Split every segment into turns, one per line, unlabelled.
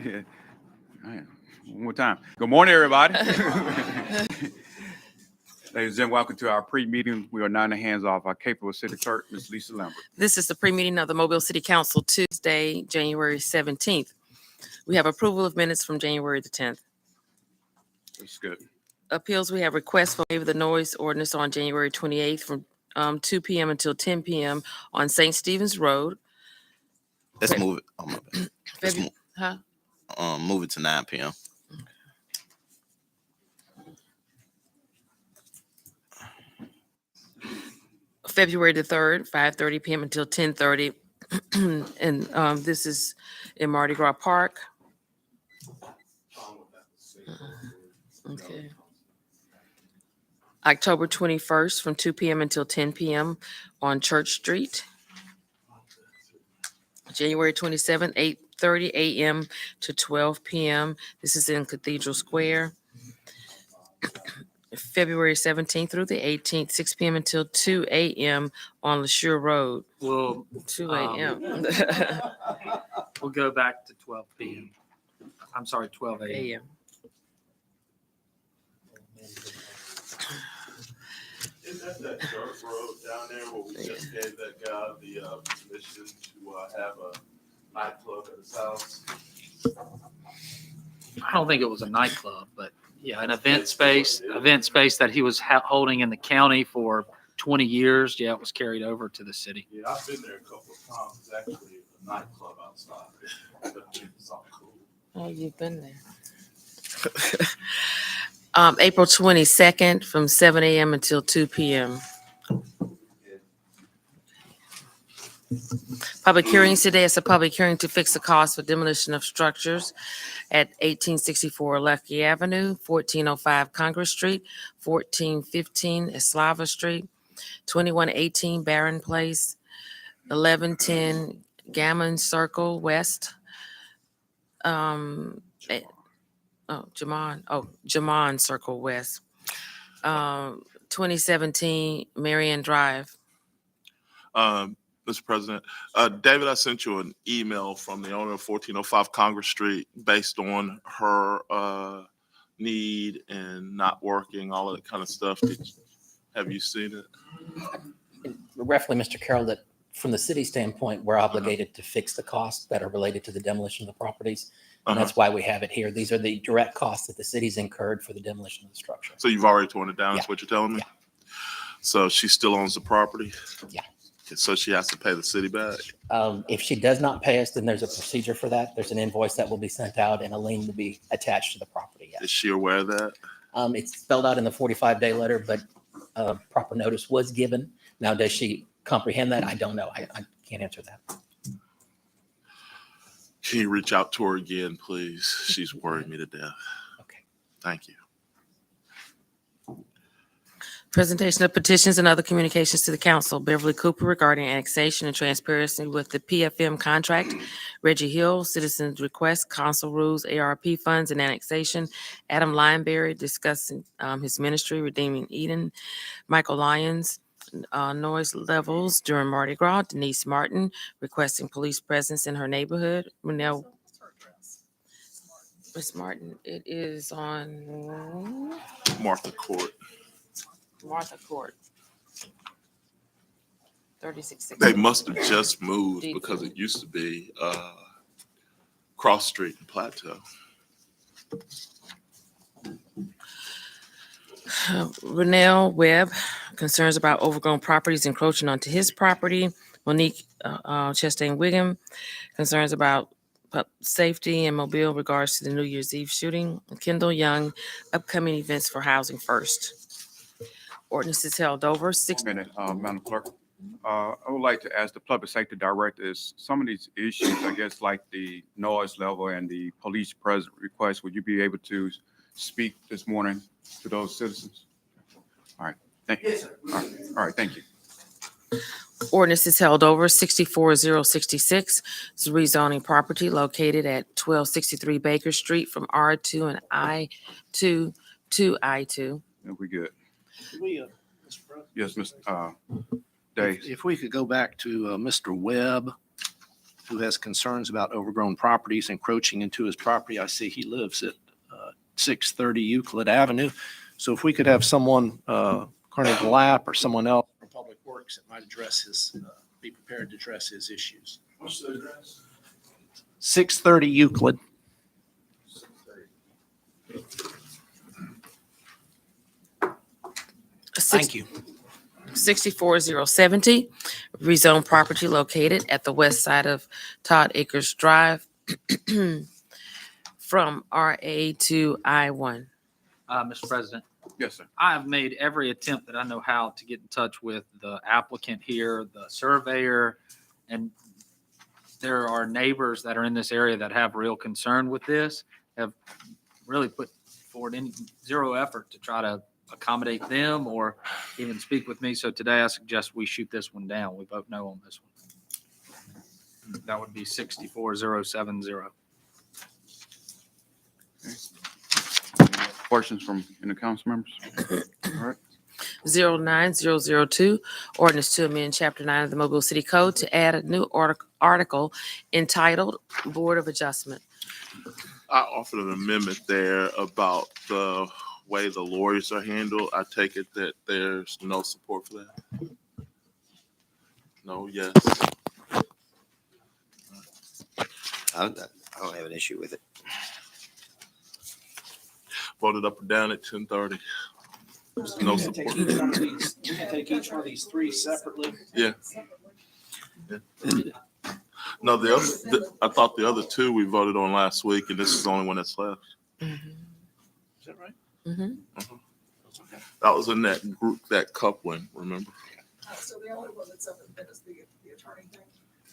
Yeah. All right. One more time. Good morning, everybody. Ladies and gentlemen, welcome to our pre-meeting. We are now in the hands of our capable city clerk, Ms. Lisa Lambert.
This is the pre-meeting of the Mobile City Council Tuesday, January 17th. We have approval of minutes from January the 10th.
That's good.
Appeals, we have requests for waiver of the noise ordinance on January 28th from 2 p.m. until 10 p.m. on St. Stephen's Road.
Let's move it. Oh, my bad. Let's move it to 9 p.m.
February the 3rd, 5:30 p.m. until 10:30. And this is in Mardi Gras Park. Okay. October 21st from 2 p.m. until 10 p.m. on Church Street. January 27th, 8:30 a.m. to 12 p.m. This is in Cathedral Square. February 17th through the 18th, 6 p.m. until 2 a.m. on LeSure Road.
Well,
2 a.m.
we'll go back to 12 p.m. I'm sorry, 12 a.m.
a.m.
Is that dirt road down there where we just gave that guy the permission to have a nightclub at his house?
I don't think it was a nightclub, but yeah, an event space that he was holding in the county for 20 years. Yeah, it was carried over to the city.
Yeah, I've been there a couple of times. It's actually a nightclub outside. It's all cool.
Oh, you've been there. April 22nd from 7 a.m. until 2 p.m. Public hearings today is a public hearing to fix the cost for demolition of structures at 1864 Lucky Avenue, 1405 Congress Street, 1415 Eslava Street, 2118 Barron Place, 1110 Gammon Circle West, Jamon Circle West, 2017 Marion Drive.
Mr. President, David, I sent you an email from the owner of 1405 Congress Street based on her need and not working, all of that kind of stuff. Have you seen it?
Roughly, Mr. Carroll, that from the city standpoint, we're obligated to fix the costs that are related to the demolition of the properties. And that's why we have it here. These are the direct costs that the city's incurred for the demolition of the structure.
So you've already torn it down,
Yeah.
is what you're telling me?
Yeah.
So she still owns the property?
Yeah.
So she has to pay the city back?
If she does not pay us, then there's a procedure for that. There's an invoice that will be sent out and a lien will be attached to the property. Yes.
Is she aware of that?
It's spelled out in the 45-day letter, but proper notice was given. Now, does she comprehend that? I don't know. I can't answer that.
Can you reach out to her again, please? She's worried me to death.
Okay.
Thank you.
Presentation of petitions and other communications to the council. Beverly Cooper regarding annexation and transparency with the PFM contract. Reggie Hill, citizens request, council rules, ARP funds and annexation. Adam Lineberry discussing his ministry, Redeeming Eden. Michael Lyons, noise levels during Mardi Gras. Denise Martin requesting police presence in her neighborhood. Ms. Martin, it is on
Martha Court.
Martha Court. 3660.
They must have just moved because it used to be Cross Street in Plateau.
Renell Webb, concerns about overgrown properties encroaching onto his property. Monique Chastain Wiggum, concerns about safety and mobile regards to the New Year's Eve shooting. Kendall Young, upcoming events for Housing First. Ordinance is held over.
Madam Clerk. I would like to ask the Public Safety Director, is some of these issues, I guess, like the noise level and the police presence request, would you be able to speak this morning to those citizens? All right, thank you. Yes, sir. All right, thank you.
Ordinance is held over. 64066 is rezoning property located at 1263 Baker Street from R2 and I2 to I2.
We good.
Mr. President,
Yes, Mr. Days.
if we could go back to Mr. Webb, who has concerns about overgrown properties encroaching into his property. I see he lives at 630 Euclid Avenue. So if we could have someone, Carnegie Lap or someone else from Public Works that might address his, be prepared to address his issues.
What's the address?
630 Euclid. Thank you.
64070, rezone property located at the west side of Todd Acres Drive from RA to I-1.
Mr. President,
Yes, sir.
I have made every attempt that I know how to get in touch with the applicant here, the surveyor, and there are neighbors that are in this area that have real concern with this, have really put forward any zero effort to try to accommodate them or even speak with me. So today I suggest we shoot this one down. We vote no on this one. That would be 64070.
Questions from any council members? All right.
09002, ordinance to amend Chapter 9 of the Mobile City Code to add a new article entitled Board of Adjustment.
I offered an amendment there about the way the lawyers are handled. I take it that there's no support for that? No, yes.
I don't have an issue with it.
Voted up or down at 10:30. No support.
We can take each one of these three separately.
Yeah. No, I thought the other two we voted on last week, and this is the only one that's left.
Is that right?
Mhm.
That was in that group, that coupling, remember?
So the only one that's up in bed is the attorney thing.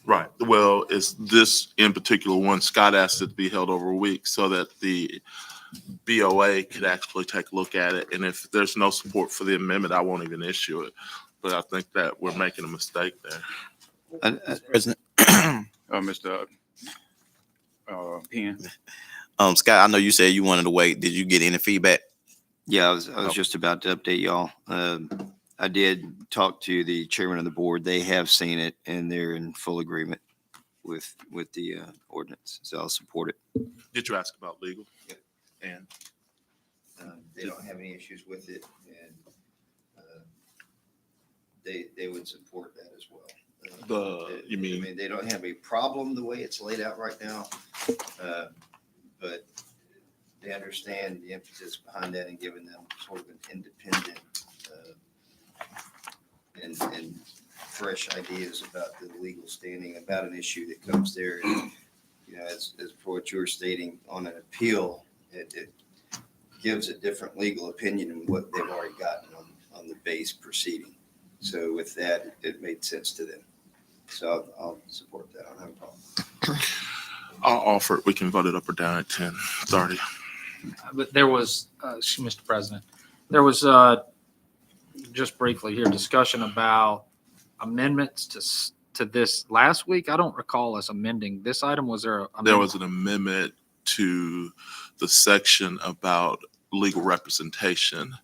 Right. Well, it's this in particular one. Scott asked it to be held over a week so that the BOA could actually take a look at it. And if there's no support for the amendment, I won't even issue it. But I think that we're making a mistake there.
President,
Mr. Penn.
Scott, I know you said you wanted to wait. Did you get any feedback?
Yeah, I was just about to update y'all. I did talk to the chairman of the board. They have seen it and they're in full agreement with the ordinance. So I'll support it.
Did you ask about legal?
Yep.
And
They don't have any issues with it and they would support that as well.
you mean-
I mean, they don't have a problem the way it's laid out right now. But they understand the emphasis behind that and giving them sort of an independent and fresh ideas about the legal standing about an issue that comes there. And, you know, as for what you were stating on an appeal, it gives a different legal opinion than what they've already gotten on the base proceeding. So with that, it made sense to them. So I'll support that. I don't have a problem.
I'll offer it. We can vote it up or down at 10:30.
But there was, Mr. President, there was just briefly here discussion about amendments to this last week. I don't recall us amending this item. Was there?
There was an amendment to the section about legal representation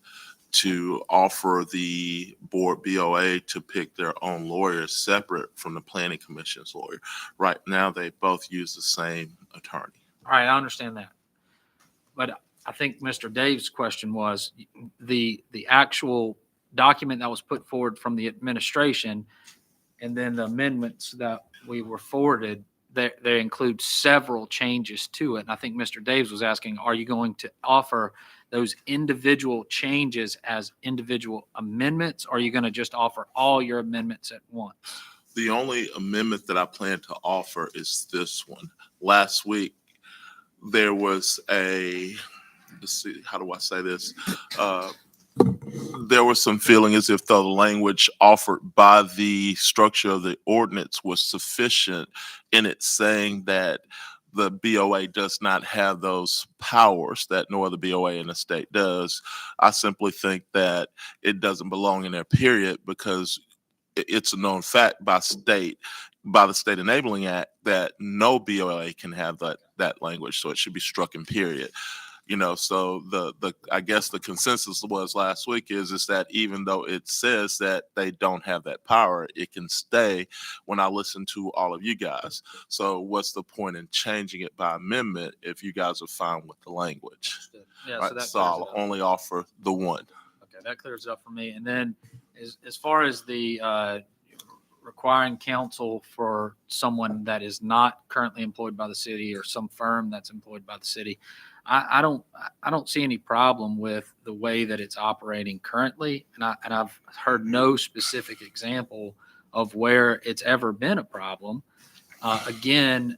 to offer the board BOA to pick their own lawyers separate from the planning commission's lawyer. Right now, they both use the same attorney.
All right, I understand that. But I think Mr. Dave's question was the actual document that was put forward from the administration and then the amendments that we were forwarded, they include several changes to it. And I think Mr. Daves was asking, are you going to offer those individual changes as individual amendments? Or are you going to just offer all your amendments at once?
The only amendment that I plan to offer is this one. Last week, there was let's see, how do I say this? There was some feeling as if the language offered by the structure of the ordinance was sufficient in it saying that the BOA does not have those powers that no other BOA in the state does. I simply think that it doesn't belong in there, period, because it's a known fact by the State Enabling Act that no BOA can have that language. So it should be struck in period. So I guess the consensus was last week is that even though it says that they don't have that power, it can stay when I listen to all of you guys. So what's the point in changing it by amendment if you guys are fine with the language?
Yeah,
Right,
so that
so
clears
I'll
it up.
only offer the one.
Okay, that clears it up for me. And then as far as the requiring counsel for someone that is not currently employed by the city or some firm that's employed by the city, I don't see any problem with the way that it's operating currently. And I've heard no specific example of where it's ever been a problem. Again,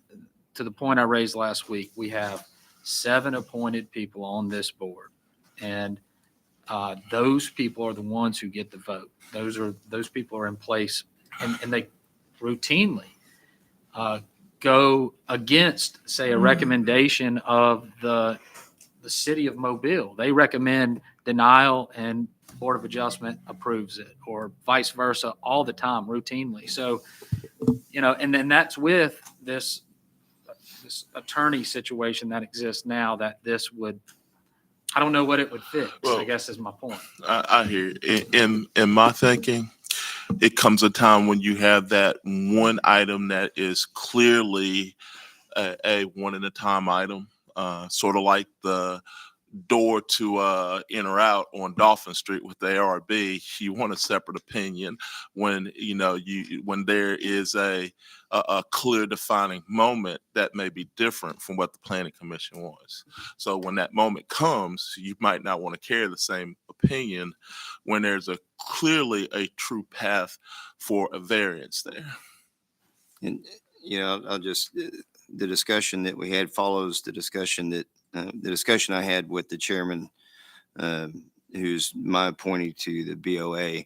to the point I raised last week, we have 7 appointed people on this board, and those people are the ones who get the vote. Those people are in place, and they routinely go against, say, a recommendation of the city of Mobile. They recommend denial, and Board of Adjustment approves it, or vice versa, all the time, routinely. So, and then that's with this attorney situation that exists now, that this would, I don't know what it would fix,
Well,
I guess is my point.
I hear you. In my thinking, it comes a time when you have that one item that is clearly a one at a time item, sort of like the door to in or out on Dolphin Street with the ARB. You want a separate opinion when when there is a clear defining moment that may be different from what the planning commission wants. So when that moment comes, you might not want to carry the same opinion when there's clearly a true path for a variance there.
And, I'll just, the discussion that we had follows the discussion I had with the chairman, who's my appointee to the BOA,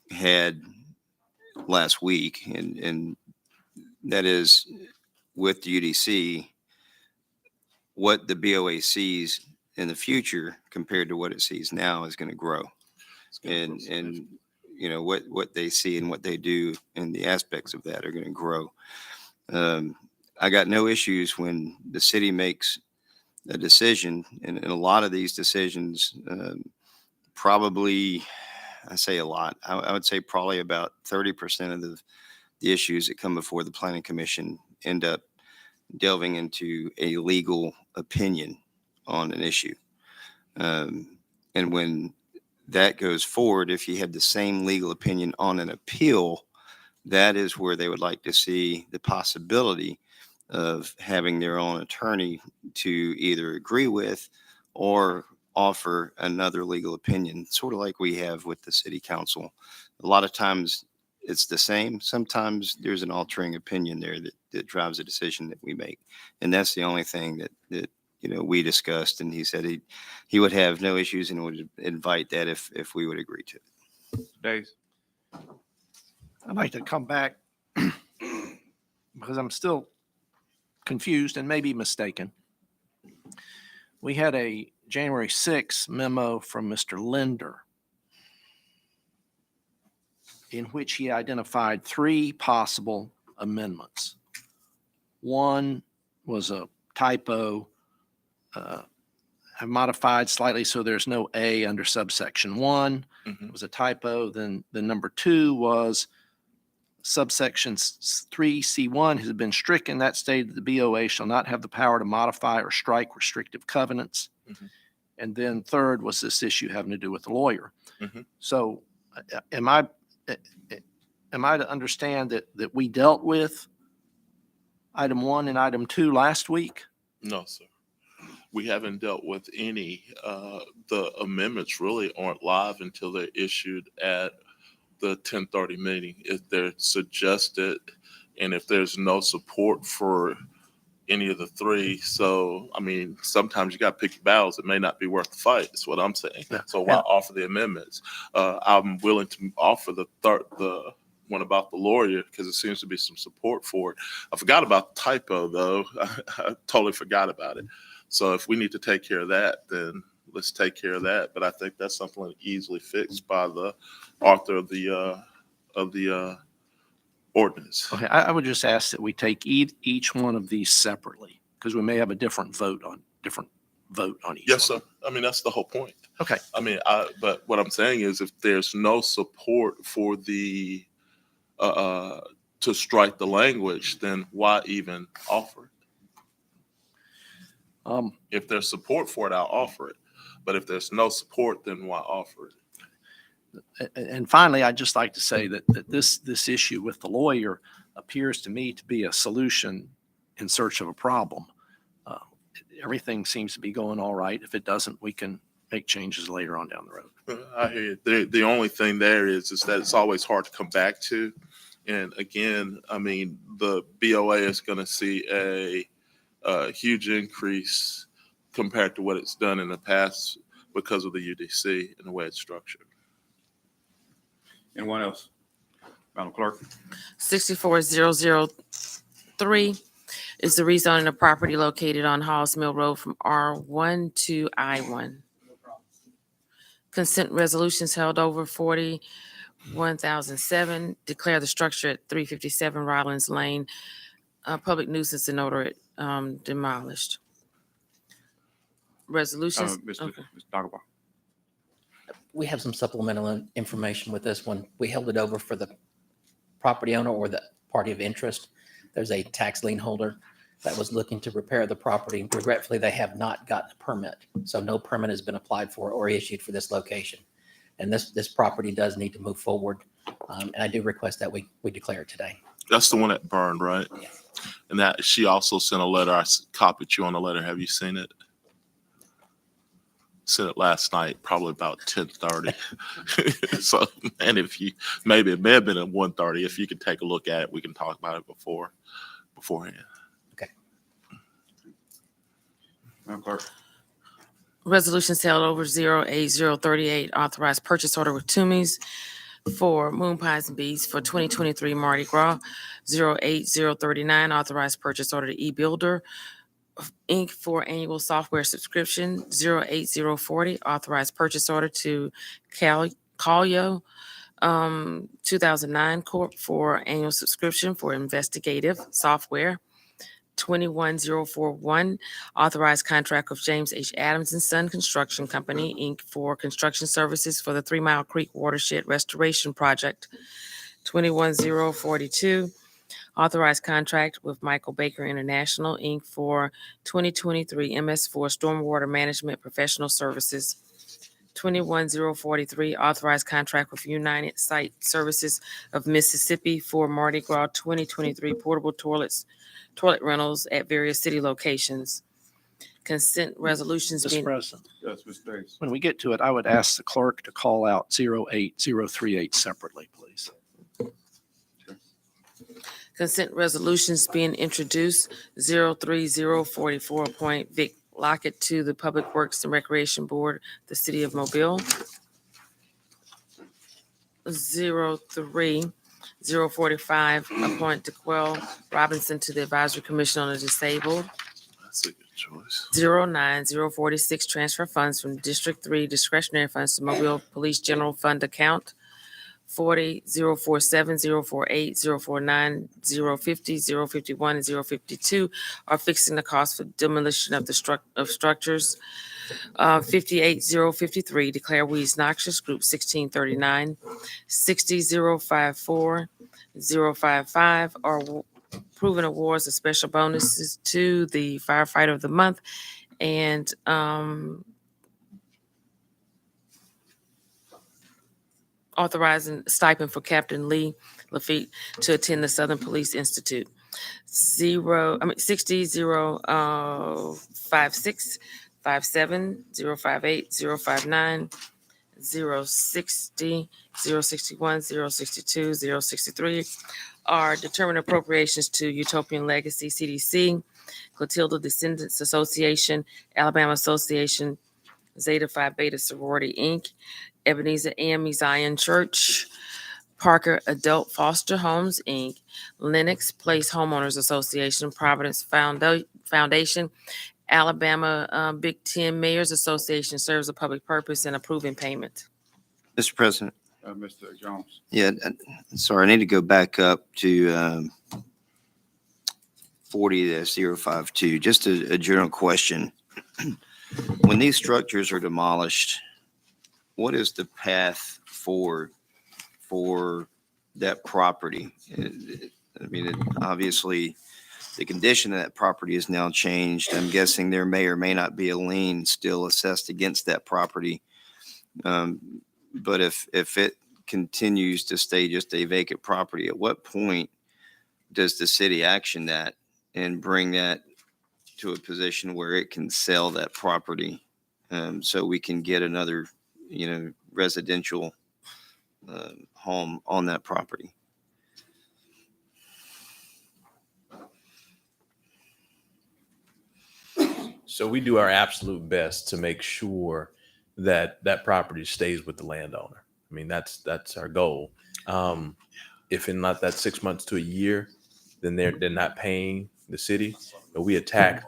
had last week. And that is with the UDC, what the BOA sees in the future compared to what it sees now is going to grow. And what they see and what they do and the aspects of that are going to grow. I got no issues when the city makes a decision, and a lot of these decisions, probably, I say a lot, I would say probably about 30% of the issues that come before the planning commission end up delving into a legal opinion on an issue. And when that goes forward, if you have the same legal opinion on an appeal, that is where they would like to see the possibility of having their own attorney to either agree with or offer another legal opinion, sort of like we have with the city council. A lot of times it's the same. Sometimes there's an altering opinion there that drives a decision that we make. And that's the only thing that we discussed. And he said he would have no issues and would invite that if we would agree to it.
Dave?
I'd like to come back because I'm still confused and maybe mistaken. We had a January 6th memo from Mr. Linder in which he identified 3 possible amendments. One was a typo, I modified slightly so there's no A under subsection 1. It was a typo. Then the number 2 was subsection 3C1 has been stricken. That stated that the BOA shall not have the power to modify or strike restrictive covenants. And then third was this issue having to do with the lawyer. So am I to understand that we dealt with item 1 and item 2 last week?
No, sir. We haven't dealt with any. The amendments really aren't live until they're issued at the 10:30 meeting. If they're suggested and if there's no support for any of the 3. So, I mean, sometimes you got to pick your battles. It may not be worth the fight. That's what I'm saying.
Yeah.
So why offer the amendments? I'm willing to offer the one about the lawyer because there seems to be some support for it. I forgot about the typo, though. I totally forgot about it. So if we need to take care of that, then let's take care of that. But I think that's something easily fixed by the author of the ordinance.
Okay, I would just ask that we take each one of these separately Because we may have a different vote on each.
Yes,
one.
sir. I mean, that's the whole point.
Okay.
I mean, but what I'm saying is if there's no support for the, to strike the language, then why even offer it? If there's support for it, I'll offer it. But if there's no support, then why offer it?
And finally, I'd just like to say that this issue with the lawyer appears to me to be a solution in search of a problem. Everything seems to be going all right. If it doesn't, we can make changes later on down the road.
I hear you. The only thing there is that it's always hard to come back to. And again, I mean, the BOA is going to see a huge increase compared to what it's done in the past because of the UDC and the way it's structured.
Anyone else? Madam Clerk?
64003 is the rezoning of property located on Halls Mill Road from R1 to I1. Consent resolutions held over 41,007. Declare the structure at 357 Rollins Lane public nuisance and order it demolished. Resolutions.
Mr.
Okay.
Dagobah.
We have some supplemental information with this one. We held it over for the property owner or the party of interest. There's a tax lien holder that was looking to repair the property. Regretfully, they have not gotten a permit. So no permit has been applied for or issued for this location. And this property does need to move forward. And I do request that we declare it today.
That's the one that burned, right?
Yeah.
And that she also sent a letter. I copied you on the letter. Have you seen it? Sent it last night, probably about 10:30. So, and if you, maybe it may have been at 1:30. If you could take a look at it, we can talk about it beforehand.
Madam Clerk?
Resolutions held over 08038, authorized purchase order with Toomey's for Moon Pies and Bees for 2023 Mardi Gras. 08039, authorized purchase order to eBuilder Inc. for annual software subscription. 08040, authorized purchase order to Calio 2009 Corp. for annual subscription for investigative software. 21041, authorized contract with James H. Adams and Son Construction Company, Inc. for construction services for the 3 Mile Creek Watershed Restoration Project. 21042, authorized contract with Michael Baker International, Inc. for 2023 MS4 Stormwater Management Professional Services. 21043, authorized contract with United Site Services of Mississippi for Mardi Gras 2023 portable toilet rentals at various city locations. Consent resolutions
Mr.
being,
President,
Yes, Mr. Davis.
when we get to it, I would ask the clerk to call out 08038 separately, please.
consent resolutions being introduced. 03044, appoint Vic Lockett to the Public Works and Recreation Board, the City of Mobile. 03045, appoint DeQuell Robinson to the Advisory Commission on the Disabled.
That's a good choice.
09046, transfer funds from District 3 discretionary funds to Mobile Police General Fund account. 40-047, 048, 049, 050, 051, and 052 are fixing the cost for demolition of the structures. 58-053, declare weeds noxious, group 1639. 60-054, 055 are approving awards of special bonuses to the firefighter of the month and authorizing stipend for Captain Lee Lafitte to attend the Southern Police Institute. 60-056, 57, 058, 059, 060, 061, 062, 063 are determined appropriations to Utopian Legacy CDC, Clotilda Descendants Association, Alabama Association, Zeta Phi Beta Sorority, Inc., Ebenezer AME Zion Church, Parker Adult Foster Homes, Inc., Lennox Place Homeowners Association, Providence Foundation, Alabama Big Ten Mayors Association serves a public purpose in approving payment.
Mr. President,
Mr. Jones.
yeah, sorry, I need to go back up to 40-052, just a general question. When these structures are demolished, what is the path forward for that property? I mean, obviously, the condition of that property is now changed. I'm guessing there may or may not be a lien still assessed against that property. But if it continues to stay just a vacant property, at what point does the city action that and bring that to a position where it can sell that property, so we can get another, residential home on that property?
So we do our absolute best to make sure that that property stays with the landowner. I mean, that's our goal. If in not that 6 months to a year, then they're not paying the city, but we attach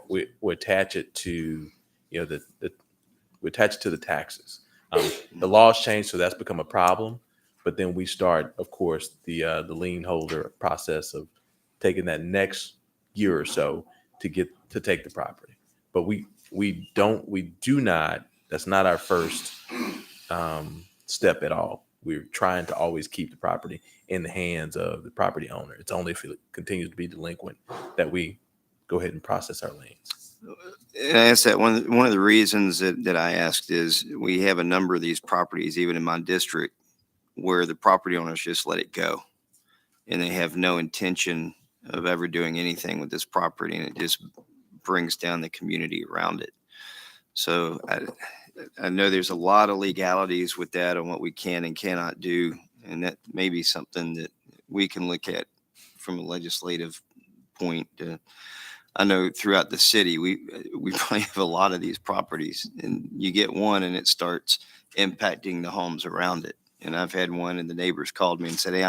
it to, we attach it to the taxes. The laws change, so that's become a problem. But then we start, of course, the lien holder process of taking that next year or so to take the property. But we do not. That's not our first step at all. We're trying to always keep the property in the hands of the property owner. It's only if it continues to be delinquent that we go ahead and process our liens.
And I asked that one of the reasons that I asked is we have a number of these properties, even in my district, where the property owners just let it go, and they have no intention of ever doing anything with this property, and it just brings down the community around it. So I know there's a lot of legalities with that on what we can and cannot do, and that may be something that we can look at from a legislative point. I know throughout the city, we probably have a lot of these properties, and you get one and it starts impacting the homes around it. And I've had one, and the neighbors called me and said, "Hey,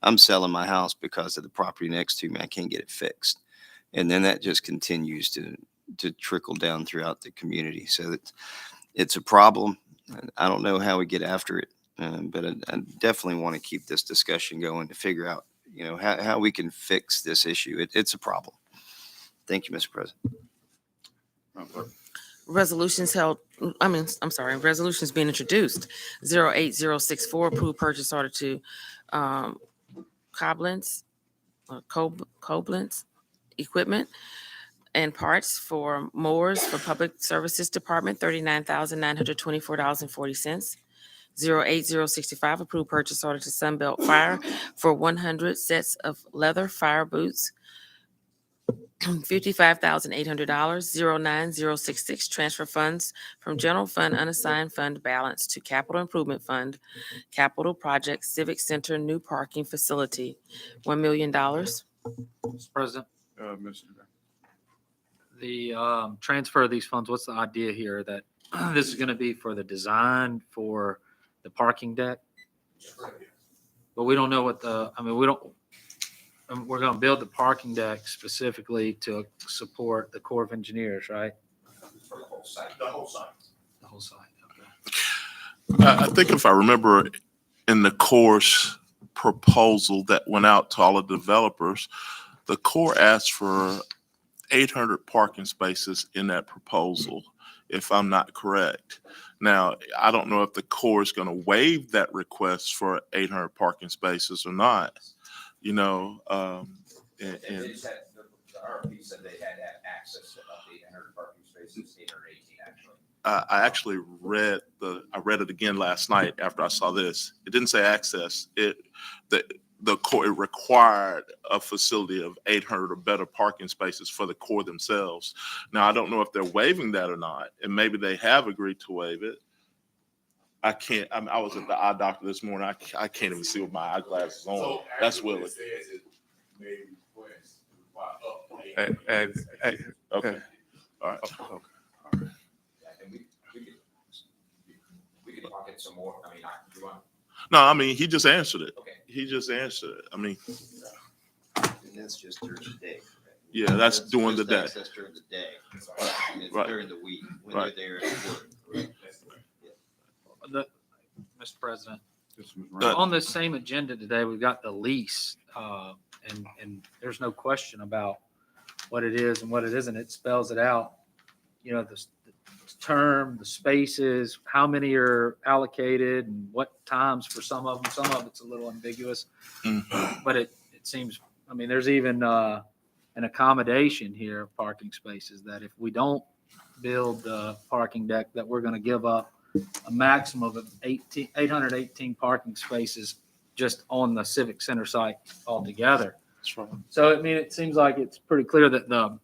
I'm selling my house because of the property next to me. I can't get it fixed." And then that just continues to trickle down throughout the community. So it's a problem. I don't know how we get after it, but I definitely want to keep this discussion going to figure out, how we can fix this issue. It's a problem. Thank you, Mr. President.
Resolutions being introduced. 08064, approved purchase order to Koblenz equipment and parts for mowers for Public Services Department, $39,924.40. 08065, approved purchase order to Sunbelt Fire for 100 sets of leather fire boots, $55,800. 09066, transfer funds from general fund unassigned fund balance to capital improvement fund, capital project Civic Center new parking facility, $1 million.
Mr. President,
Mr.
the transfer of these funds, what's the idea here that this is going to be for the design for the parking deck? But we don't know what we're going to build the parking deck specifically to support the Corps of Engineers, right?
For the whole site. The whole site.
The whole site, okay.
I think if I remember in the course proposal that went out to all the developers, the Corps asked for 800 parking spaces in that proposal, if I'm not correct. Now, I don't know if the Corps is going to waive that request for 800 parking spaces or not, and
The RFP said they had access to up to 800 parking spaces, 818 actually.
I actually read it again last night after I saw this. It didn't say access. The Corps, it required a facility of 800 or better parking spaces for the Corps themselves. Now, I don't know if they're waiving that or not, and maybe they have agreed to waive it. I can't. I was at the eye doctor this morning. I can't even see with my eyeglasses on. That's Willie. Okay. All right.
We could pocket some more. You want?
No, he just answered it.
Okay.
He just answered it.
And that's just during the day.
Yeah, that's during the day.
Access during the day. It's
Right.
during the week when
Right.
they're there at work.
Mr. President,
Uh,
on this same agenda today, we've got the lease, and there's no question about what it is and what it isn't. It spells it out. You know, the term, the spaces, how many are allocated and what times for some of them. Some of it's a little ambiguous, but it seems, I mean, there's even an accommodation here of parking spaces that if we don't build the parking deck, that we're going to give up a maximum of 818 parking spaces just on the Civic Center site altogether.
That's right.
So, I mean, it seems like it's pretty clear that the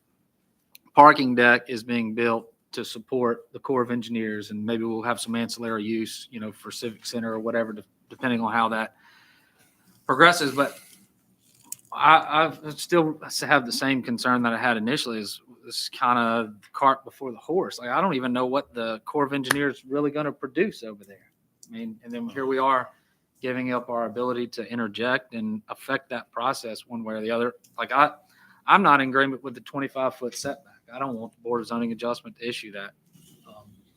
parking deck is being built to support the Corps of Engineers, and maybe we'll have some ancillary use, you know, for Civic Center or whatever, depending on how that progresses. But I still have the same concern that I had initially, is this kind of cart before the horse. Like, I don't even know what the Corps of Engineers really going to produce over there. I mean, and then here we are giving up our ability to interject and affect that process one way or the other. Like, I'm not in agreement with the 25-foot setback. I don't want the Board of Zoning Adjustment to issue that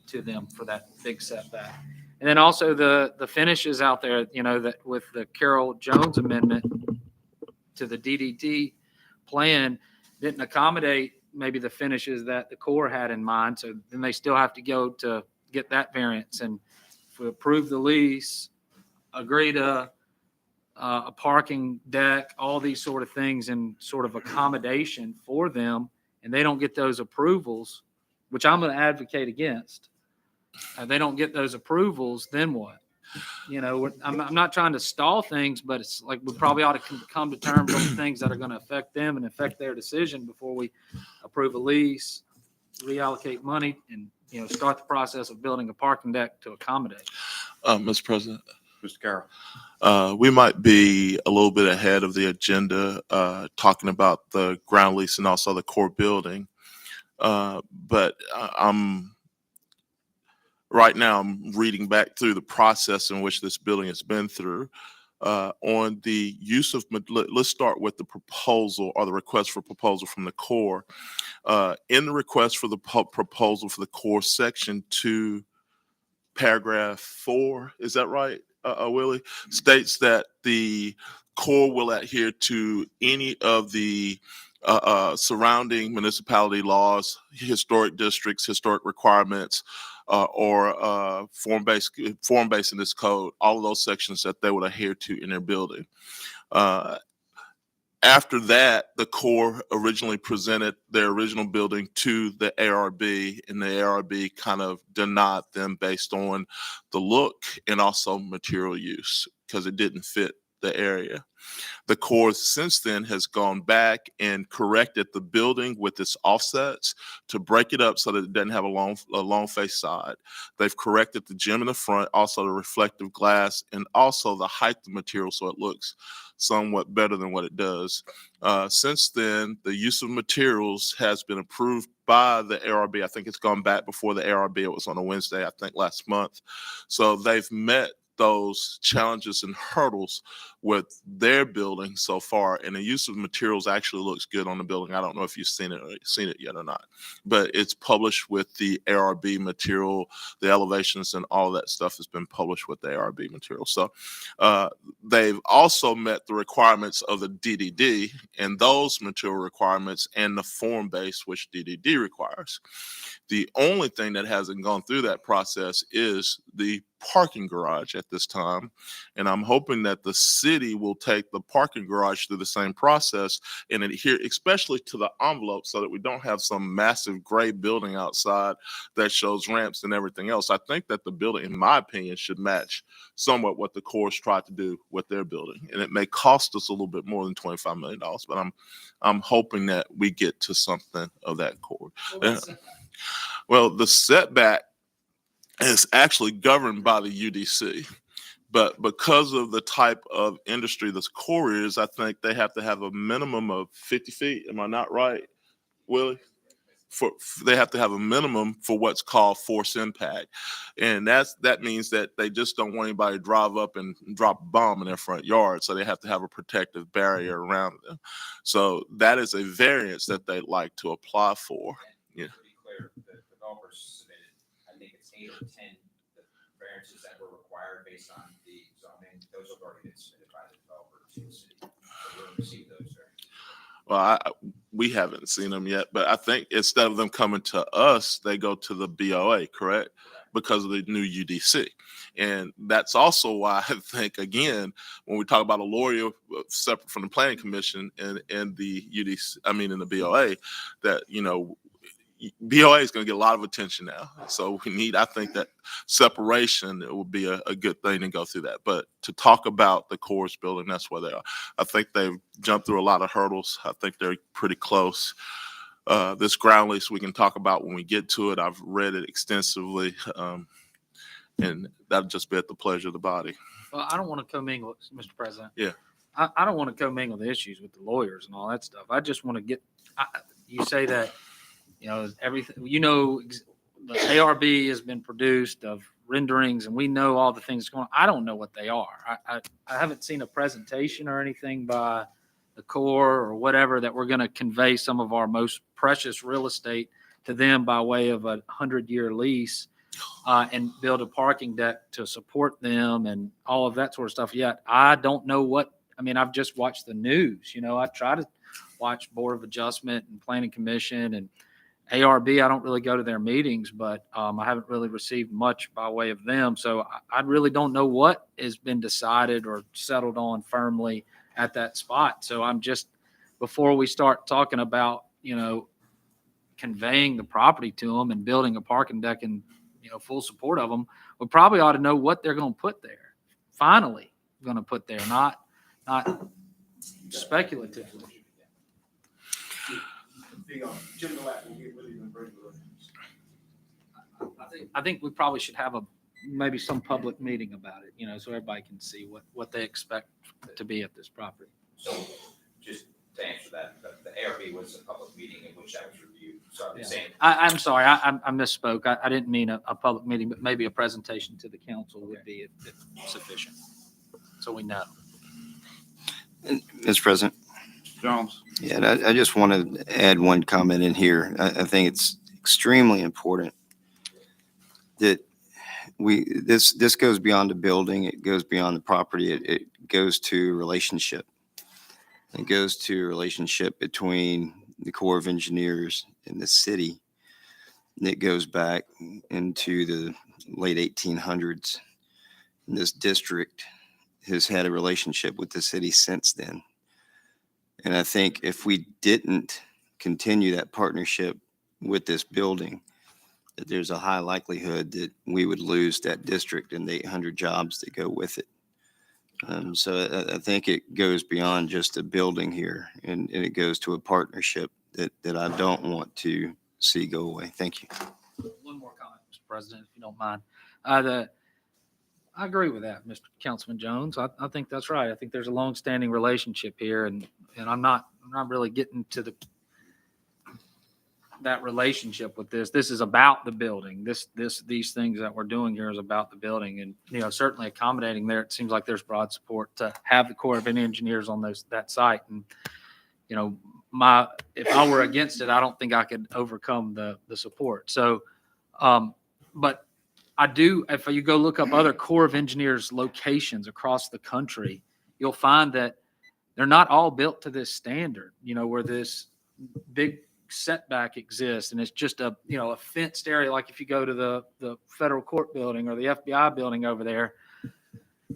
to them for that big setback. And then also the finishes out there, you know, that with the Carol Jones amendment to the DDT plan didn't accommodate maybe the finishes that the Corps had in mind. So then they still have to go to get that variance. And if we approve the lease, agree to a parking deck, all these sort of things and sort of accommodation for them, and they don't get those approvals, which I'm going to advocate against, they don't get those approvals, then what? You know, I'm not trying to stall things, but it's like we probably ought to come to terms on things that are going to affect them and affect their decision before we approve a lease, reallocate money, and, you know, start the process of building a parking deck to accommodate.
Mr. President,
Mr. Carroll.
we might be a little bit ahead of the agenda, talking about the ground lease and also the core building. But right now I'm reading back through the process in which this building has been through. On the use of, let's start with the proposal or the request for proposal from the Corps. In the request for the proposal for the Corps, section 2, paragraph 4, is that right, Willie? States that the Corps will adhere to any of the surrounding municipality laws, historic districts, historic requirements, or form-based in this code, all of those sections that they would adhere to in their building. After that, the Corps originally presented their original building to the ARB, and the ARB kind of denied them based on the look and also material use because it didn't fit the area. The Corps since then has gone back and corrected the building with its offsets to break it up so that it doesn't have a long face side. They've corrected the gym in the front, also the reflective glass, and also the height of the material so it looks somewhat better than what it does. Since then, the use of materials has been approved by the ARB. I think it's gone back before the ARB. It was on a Wednesday, I think last month. So they've met those challenges and hurdles with their building so far, and the use of materials actually looks good on the building. I don't know if you've seen it yet or not, but it's published with the ARB material. The elevations and all that stuff has been published with the ARB material. So they've also met the requirements of the DDD and those material requirements and the form base which DDD requires. The only thing that hasn't gone through that process is the parking garage at this time, and I'm hoping that the city will take the parking garage through the same process and adhere especially to the envelope so that we don't have some massive gray building outside that shows ramps and everything else. I think that the building, in my opinion, should match somewhat what the Corps tried to do with their building, and it may cost us a little bit more than $25 million, but I'm hoping that we get to something of that accord. Well, the setback is actually governed by the UDC, but because of the type of industry this Corps is, I think they have to have a minimum of 50 feet. Am I not right, Willie? They have to have a minimum for what's called force impact, and that means that they just don't want anybody to drive up and drop a bomb in their front yard, so they have to have a protective barrier around them. So that is a variance that they'd like to apply for. Yeah.
To be clear, the developers submitted, I think it's 8 or 10 variances that were required based on the zoning. Those have already been submitted by the developer to the city. So we'll receive those variances.
Well, we haven't seen them yet, but I think instead of them coming to us, they go to the BOA, correct? Because of the new UDC. And that's also why I think, again, when we talk about a lawyer separate from the planning commission and the UDC, I mean, in the BOA, that, you know, BOA is going to get a lot of attention now. So we need, I think that separation, it would be a good thing to go through that. But to talk about the Coors building, that's where they are. I think they've jumped through a lot of hurdles. I think they're pretty close. This ground lease we can talk about when we get to it. I've read it extensively. And that'll just be at the pleasure of the body.
Well, I don't want to commingle, Mr. President.
Yeah.
I don't want to commingle the issues with the lawyers and all that stuff. I just want to get, you say that, you know, everything, you know, the ARB has been produced of renderings and we know all the things going on. I don't know what they are. I haven't seen a presentation or anything by the Corps or whatever that we're going to convey some of our most precious real estate to them by way of a 100-year lease. And build a parking deck to support them and all of that sort of stuff. Yet I don't know what, I mean, I've just watched the news, you know, I try to watch Board of Adjustment and Planning Commission and ARB. I don't really go to their meetings, but I haven't really received much by way of them. So I really don't know what has been decided or settled on firmly at that spot. So I'm just, before we start talking about, you know, conveying the property to them and building a parking deck and, you know, full support of them, we probably ought to know what they're going to put there. Finally, going to put there, not speculatively. I think we probably should have maybe some public meeting about it, you know, so everybody can see what they expect to be at this property.
So just to answer that, the ARB was a public meeting in which that was reviewed. So I'm saying.
I'm sorry, I misspoke. I didn't mean a public meeting, but maybe a presentation to the council would be sufficient. So we know.
Mr. President.
Jones.
Yeah, and I just want to add one comment in here. I think it's extremely important that this goes beyond the building. It goes beyond the property. It goes to relationship. It goes to a relationship between the Corps of Engineers and the city. And it goes back into the late 1800s. And this district has had a relationship with the city since then. And I think if we didn't continue that partnership with this building, that there's a high likelihood that we would lose that district and the 800 jobs that go with it. So I think it goes beyond just a building here, and it goes to a partnership that I don't want to see go away. Thank you.
One more comment, Mr. President, if you don't mind. I agree with that, Mr. Councilman Jones. I think that's right. I think there's a long-standing relationship here, and I'm not really getting to that relationship with this. This is about the building. These things that we're doing here is about the building, and you know, certainly accommodating there. It seems like there's broad support to have the Corps of Engineers on that site, and you know, if I were against it, I don't think I could overcome the support. So, but I do. If you go look up other Corps of Engineers locations across the country, you'll find that they're not all built to this standard. You know, where this big setback exists and it's just a fenced area. Like if you go to the federal court building or the FBI building over there,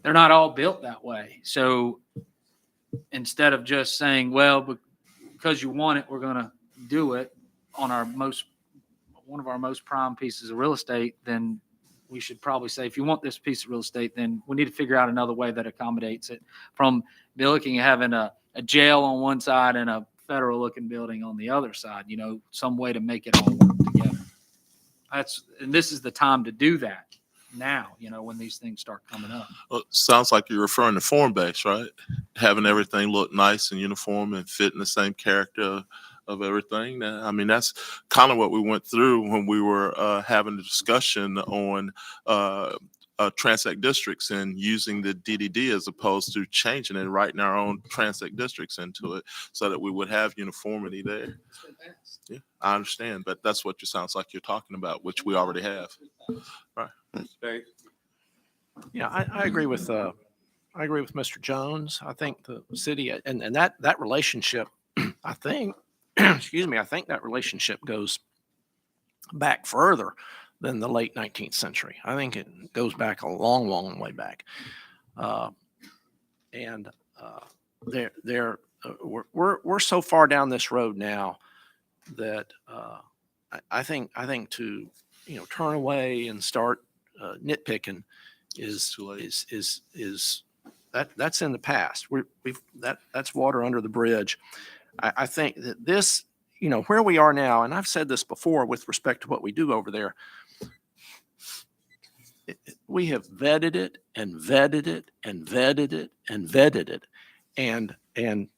they're not all built that way. So instead of just saying, well, because you want it, we're going to do it on one of our most prime pieces of real estate, then we should probably say, if you want this piece of real estate, then we need to figure out another way that accommodates it, from looking at having a jail on one side and a federal looking building on the other side, you know, some way to make it all work together. And this is the time to do that now, you know, when these things start coming up.
Well, it sounds like you're referring to form base, right? Having everything look nice and uniform and fit in the same character of everything. I mean, that's kind of what we went through when we were having a discussion on transect districts and using the DDD as opposed to changing it, writing our own transect districts into it so that we would have uniformity there. Yeah, I understand, but that's what it sounds like you're talking about, which we already have. Right.
Dave?
Yeah, I agree with Mr. Jones. I think the city and that relationship, I think excuse me, I think that relationship goes back further than the late 19th century. I think it goes back a long, long way back. And we're so far down this road now that I think to turn away and start nitpicking is that's in the past. That's water under the bridge. I think that this, where we are now, and I've said this before with respect to what we do over there, we have vetted it and vetted it and vetted it and vetted it. And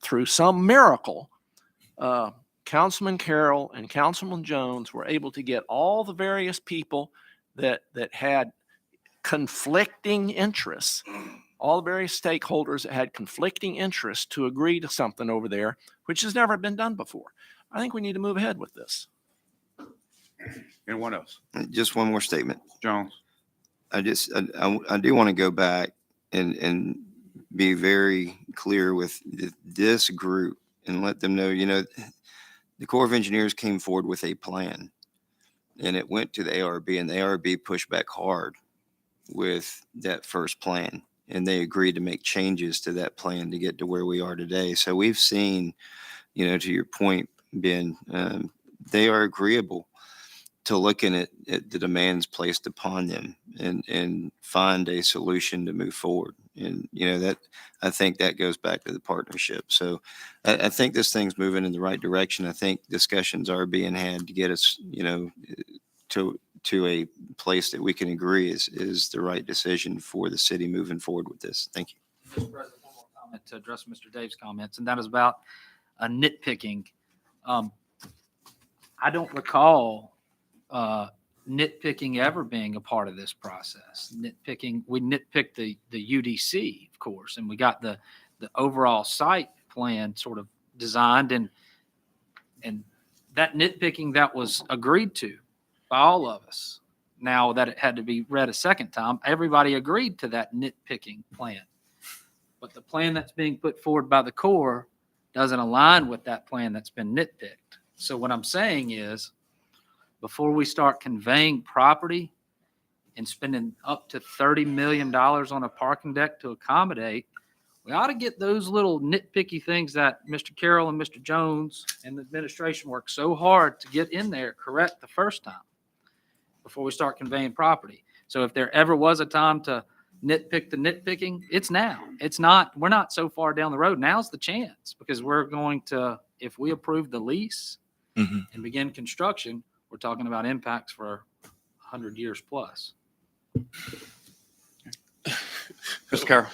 through some miracle, Councilman Carroll and Councilman Jones were able to get all the various people that had conflicting interests, all the various stakeholders that had conflicting interests to agree to something over there, which has never been done before. I think we need to move ahead with this.
Anyone else?
Just one more statement.
Jones?
I do want to go back and be very clear with this group and let them know, the Corps of Engineers came forward with a plan and it went to the ARB, and the ARB pushed back hard with that first plan. And they agreed to make changes to that plan to get to where we are today. So we've seen, to your point, Ben, they are agreeable to looking at the demands placed upon them and find a solution to move forward. And, that I think that goes back to the partnership. So I think this thing's moving in the right direction. I think discussions are being had to get us, to a place that we can agree is the right decision for the city moving forward with this. Thank you.
Mr. President, one more comment to address Mr. Dave's comments, and that is about nitpicking. I don't recall nitpicking ever being a part of this process. We nitpicked the UDC, of course, and we got the overall site plan sort of designed, and that nitpicking that was agreed to by all of us. Now that it had to be read a second time, everybody agreed to that nitpicking plan. But the plan that's being put forward by the Corps doesn't align with that plan that's been nitpicked. So what I'm saying is, before we start conveying property and spending up to $30 million on a parking deck to accommodate, we ought to get those little nitpicky things that Mr. Carroll and Mr. Jones and the administration worked so hard to get in there correct the first time before we start conveying property. So if there ever was a time to nitpick the nitpicking, it's now. We're not so far down the road. Now's the chance, because we're going to, if we approve the lease and begin construction, we're talking about impacts for 100 years plus.
Mr. Carroll?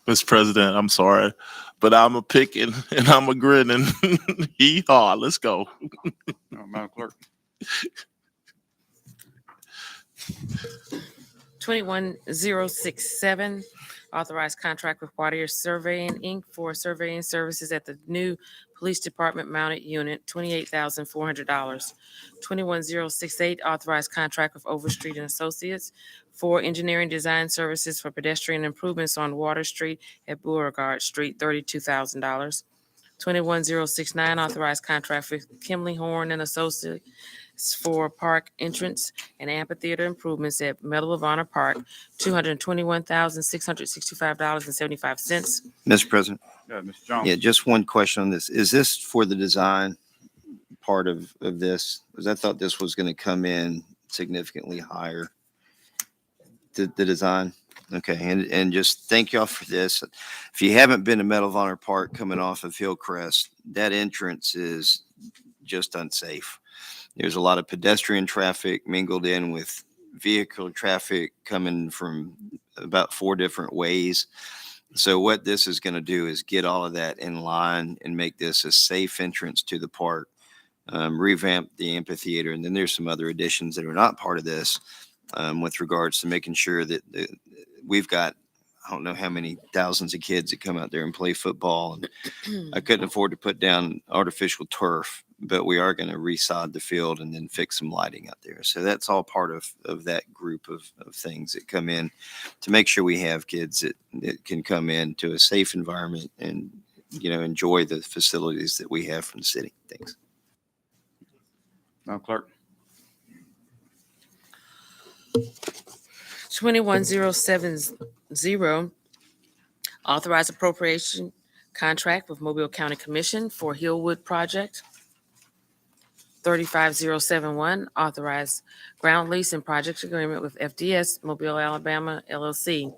Mr. President, I'm sorry, but I'm a picking and I'm a grinning. Hee-haw, let's go.
Madam Clerk?
21067, authorized contract with Water Surveying, Inc. for surveying services at the new Police Department mounted unit, $28,400. 21068, authorized contract with Overstreet and Associates for engineering design services for pedestrian improvements on Water Street at Beauregard Street, $32,000. 21069, authorized contract with Kimley Horn and Associates for park entrance and amphitheater improvements at Medal of Honor Park, $221,665.75.
Mr. President.
Yeah, Mr. Jones?
Yeah, just one question on this. Is this for the design part of this? Because I thought this was going to come in significantly higher. The design. Okay. And just thank y'all for this. If you haven't been to Medal of Honor Park coming off of Hillcrest, that entrance is just unsafe. There's a lot of pedestrian traffic mingled in with vehicle traffic coming from about 4 different ways. So what this is going to do is get all of that in line and make this a safe entrance to the park, revamp the amphitheater. And then there's some other additions that are not part of this with regards to making sure that we've got, I don't know how many thousands of kids that come out there and play football. And I couldn't afford to put down artificial turf, but we are going to resod the field and then fix some lighting out there. So that's all part of that group of things that come in to make sure we have kids that can come in to a safe environment and enjoy the facilities that we have from the city. Thanks.
Madam Clerk.
21070, authorized appropriation contract with Mobile County Commission for Hillwood Project. 35071, authorized ground lease and project agreement with FDS Mobile, Alabama LLC.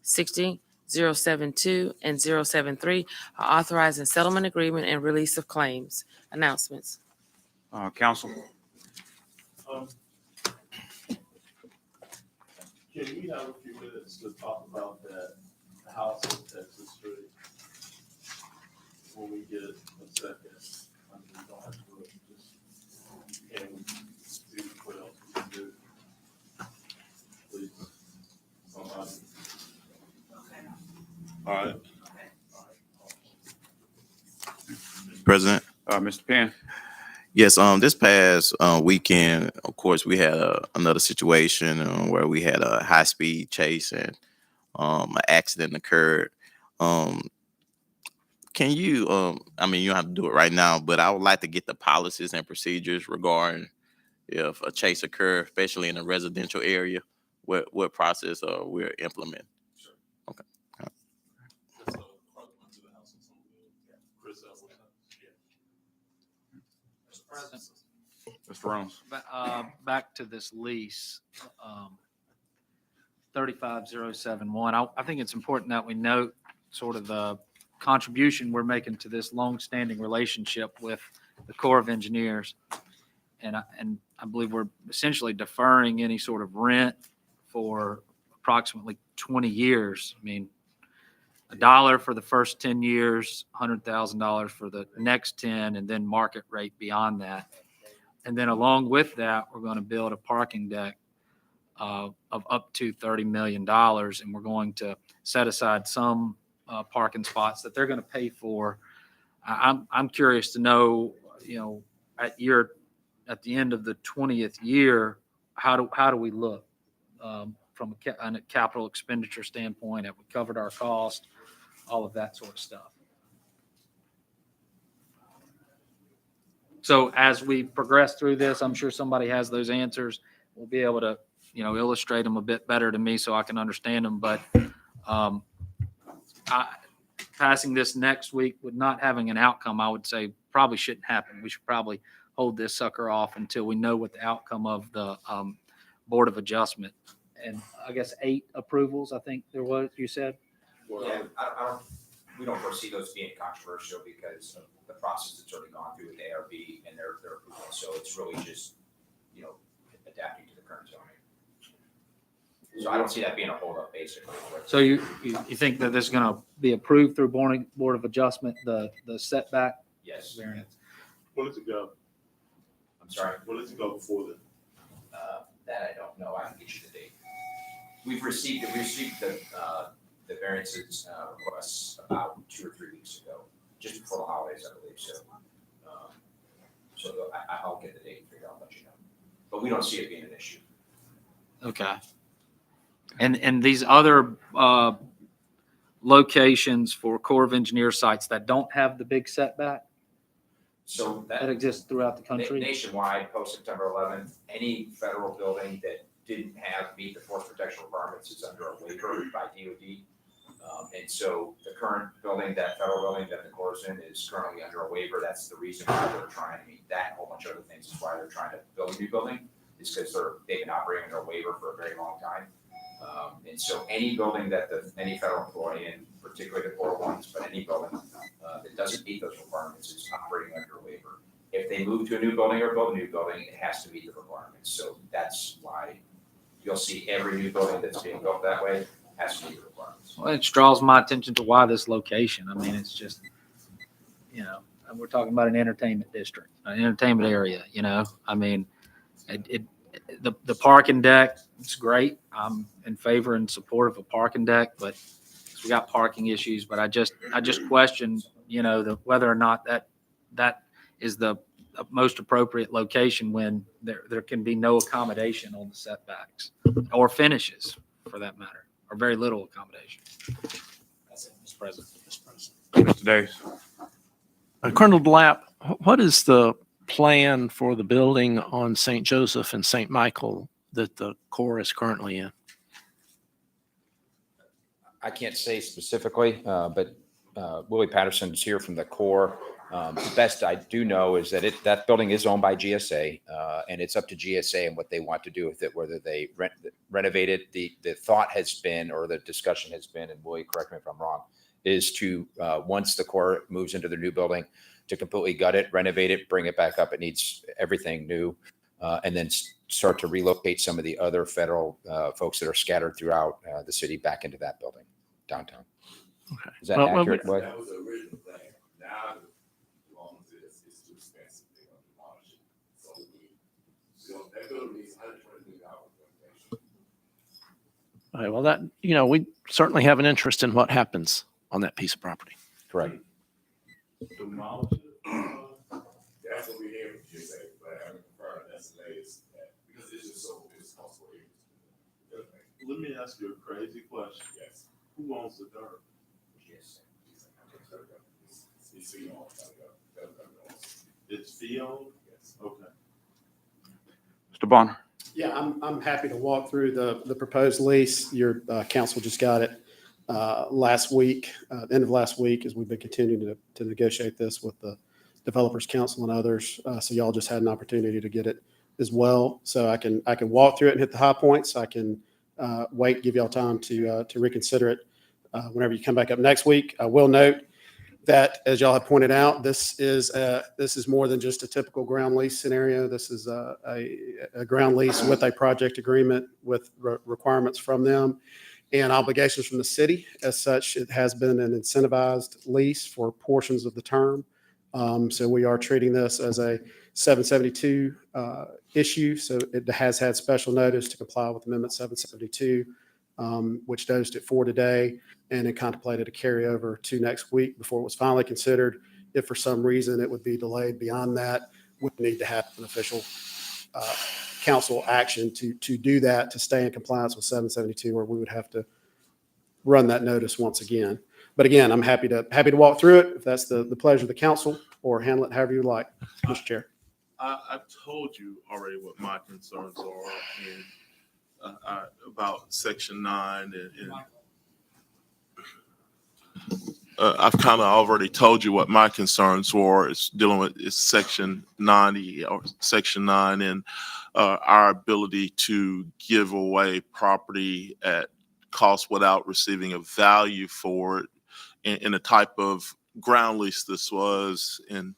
60072 and 073 are authorizing settlement agreement and release of claims. Announcements.
Council.
Can we have a few minutes to talk about that house on Texas Street? When we get a second, I mean, we don't have to do it, just, can we do what else we can do? Please, somebody.
All right.
President.
Mr. Penn.
Yes, this past weekend, of course, we had another situation where we had a high-speed chase and an accident occurred. Can you, I mean, you don't have to do it right now, but I would like to get the policies and procedures regarding if a chase occurs, especially in a residential area, what process we're implementing. Okay.
Mr. Reynolds.
Back to this lease, 35071. I think it's important that we note sort of the contribution we're making to this longstanding relationship with the Corps of Engineers. And I believe we're essentially deferring any sort of rent for approximately 20 years. I mean, $1 for the first 10 years, $100,000 for the next 10, and then market rate beyond that. And then along with that, we're going to build a parking deck of up to $30 million. And we're going to set aside some parking spots that they're going to pay for. I'm curious to know, at the end of the 20th year, how do we look from a capital expenditure standpoint? Have we covered our cost? All of that sort of stuff. So as we progress through this, I'm sure somebody has those answers. We'll be able to, illustrate them a bit better to me so I can understand them. But passing this next week with not having an outcome, I would say probably shouldn't happen. We should probably hold this sucker off until we know what the outcome of the Board of Adjustment. And I guess 8 approvals, I think there was, you said?
Yeah, we don't foresee those being controversial because of the process that's already gone through with ARB and their approval. So it's really just, adapting to the current zoning. So I don't see that being a holdup, basically.
So you think that this is going to be approved through Board of Adjustment, the setback
Yes.
variance?
Where does it go?
I'm sorry.
Where does it go before then?
That I don't know. I can get you the date. We received the variances requests about 2 or 3 weeks ago, just before the holidays, I believe. So, I'll get the date for you. I'll let you know. But we don't see it being an issue.
Okay. And these other locations for Corps of Engineers sites that don't have the big setback
So
that exists throughout the country?
Nationwide, post September 11th, any federal building that didn't meet the force protection requirements is under a waiver by DOD. And so the current building, that federal building that the Corps is in, is currently under a waiver. That's the reason why they're trying to meet that. A whole bunch of other things is why they're trying to build a new building, is because they've been operating under a waiver for a very long time. And so any building that any federal employee, and particularly the Corps ones, but any building that doesn't meet those requirements is operating under a waiver. If they move to a new building or build a new building, it has to meet the requirements. So that's why you'll see every new building that's being built that way has to meet the requirements.
Well, it draws my attention to why this location. I mean, it's just, we're talking about an entertainment district, an entertainment area, I mean, the parking deck, it's great. I'm in favor and support of a parking deck, but we got parking issues. But I just question, whether or not that is the most appropriate location when there can be no accommodation on the setbacks or finishes, for that matter, or very little accommodation. That's it, Mr. President.
Mr. Davis.
Colonel Blapp, what is the plan for the building on St. Joseph and St. Michael that the Corps is currently in?
I can't say specifically, but Willie Patterson's here from the Corps. The best I do know is that that building is owned by GSA, and it's up to GSA and what they want to do with it, whether they renovate it. The thought has been, or the discussion has been, and Willie, correct me if I'm wrong, is to, once the Corps moves into their new building, to completely gut it, renovate it, bring it back up. It needs everything new, and then start to relocate some of the other federal folks that are scattered throughout the city back into that building downtown.
Okay.
Is that
Well,
accurate, Willie?
That was the original plan. Now, as long as it's too expensive, they're gonna demolish it. So that building needs $120 million.
All right, well, that, we certainly have an interest in what happens on that piece of property.
Correct.
Demolish it. That's what we hear from GSA, but I haven't confirmed that's the latest, because it's just so, it's cost prohibitive. Let me ask you a crazy question. Yes. Who owns the dirt? Yes. It's fee owned. It's fee owned? Yes. Okay.
Mr. Bonner.
Yeah, I'm happy to walk through the proposed lease. Your council just got it last week, end of last week, as we've been continuing to negotiate this with the Developers Council and others. So y'all just had an opportunity to get it as well. So I can walk through it and hit the high points. I can wait, give y'all time to reconsider it whenever you come back up next week. I will note that, as y'all have pointed out, this is more than just a typical ground lease scenario. This is a ground lease with a project agreement with requirements from them and obligations from the city. As such, it has been an incentivized lease for portions of the term. So we are treating this as a 772 issue. So it has had special notice to comply with Amendment 772, which dosed it for today, and it contemplated a carryover to next week before it was finally considered. If for some reason it would be delayed beyond that, we need to have an official council action to do that, to stay in compliance with 772, or we would have to run that notice once again. But again, I'm happy to walk through it if that's the pleasure of the council, or handle it however you like, Mr. Chair.
I've told you already what my concerns are about Section 9 and I've kind of already told you what my concerns were. It's dealing with Section 90 or Section 9 and our ability to give away property at cost without receiving a value for it in the type of ground lease this was. And,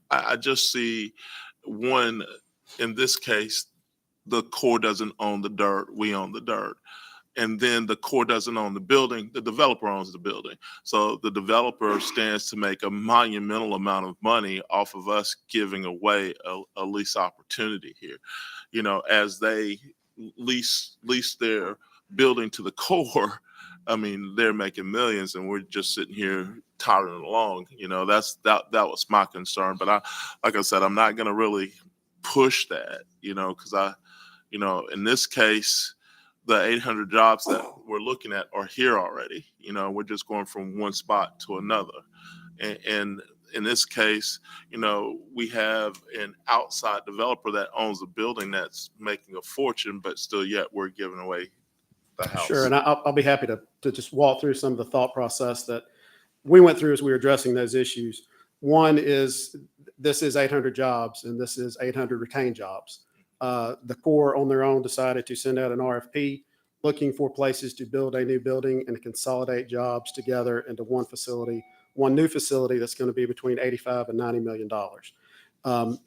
I just see one, in this case, the Corps doesn't own the dirt, we own the dirt. And then the Corps doesn't own the building, the developer owns the building. So the developer stands to make a monumental amount of money off of us giving away a lease opportunity here. As they lease their building to the Corps, I mean, they're making millions and we're just sitting here tottering along. That was my concern. But like I said, I'm not going to really push that, because in this case, the 800 jobs that we're looking at are here already. We're just going from one spot to another. And in this case, we have an outside developer that owns a building that's making a fortune, but still yet we're giving away the house.
Sure, and I'll be happy to just walk through some of the thought process that we went through as we were addressing those issues. One is, this is 800 jobs and this is 800 retained jobs. The Corps on their own decided to send out an RFP looking for places to build a new building and to consolidate jobs together into one facility, one new facility that's going to be between $85 and $90 million.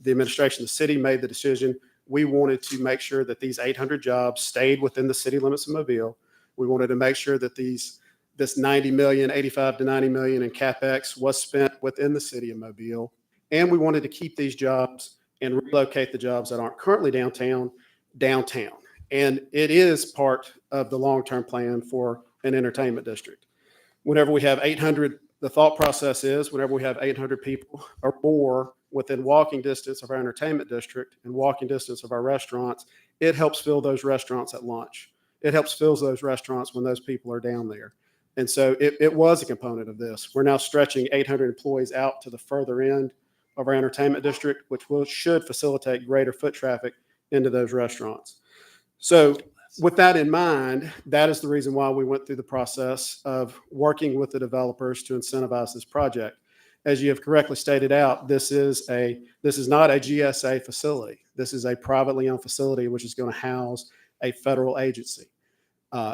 The administration, the city made the decision. We wanted to make sure that these 800 jobs stayed within the city limits of Mobile. We wanted to make sure that this 90 million, 85 to 90 million in CapEx was spent within the city of Mobile. And we wanted to keep these jobs and relocate the jobs that aren't currently downtown. And it is part of the long-term plan for an entertainment district. Whenever we have 800, the thought process is whenever we have 800 people or more within walking distance of our entertainment district and walking distance of our restaurants, it helps fill those restaurants at lunch. it helps fill those restaurants when those people are down there. And so it was a component of this. We're now stretching 800 employees out to the further end of our entertainment district, which should facilitate greater foot traffic into those restaurants. So with that in mind, that is the reason why we went through the process of working with the developers to incentivize this project. As you have correctly stated out, this is not a GSA facility. This is a privately owned facility which is going to house a federal agency.